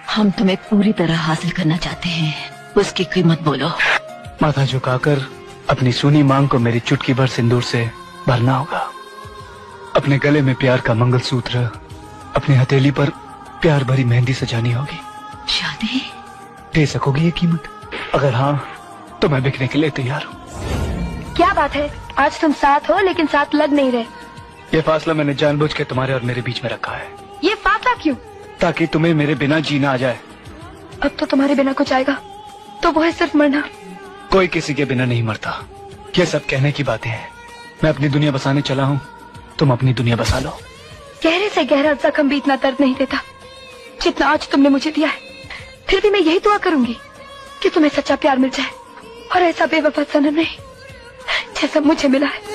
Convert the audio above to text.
हम तुम्हें पूरी तरह हासिल करना चाहते हैं, उसकी कीमत बोलो। माथा झुकाकर अपनी सूनी मांग को मेरी चुटकी भर सिंदूर से भरना होगा। अपने गले में प्यार का मंगलसूत्र, अपनी हथेली पर प्यार भरी मेहंदी सजानी होगी। शादी दे सकोगी ये कीमत? अगर हाँ तो मैं बिकने के लिए तैयार हूँ। क्या बात है, आज तुम साथ हो लेकिन साथ लग नहीं रहे। ये फासला मैंने जानबूझ के तुम्हारे और मेरे बीच में रखा है। ये फासला क्यों? ताकि तुम्हें मेरे बिना जीना आ जाए। अब तो तुम्हारे बिना कुछ आएगा तो वो है सिर्फ मरना। कोई किसी के बिना नहीं मरता, ये सब कहने की बातें हैं। मैं अपनी दुनिया बसाने चला हूँ, तुम अपनी दुनिया बसा लो। गहरे से गहरा जख्म भी इतना दर्द नहीं देता जितना आज तुमने मुझे दिया है। फिर भी मैं यही दुआ करूंगी कि तुम्हें सच्चा प्यार मिल जाए और ऐसा बेवफा सनम नहीं जैसा मुझे मिला है।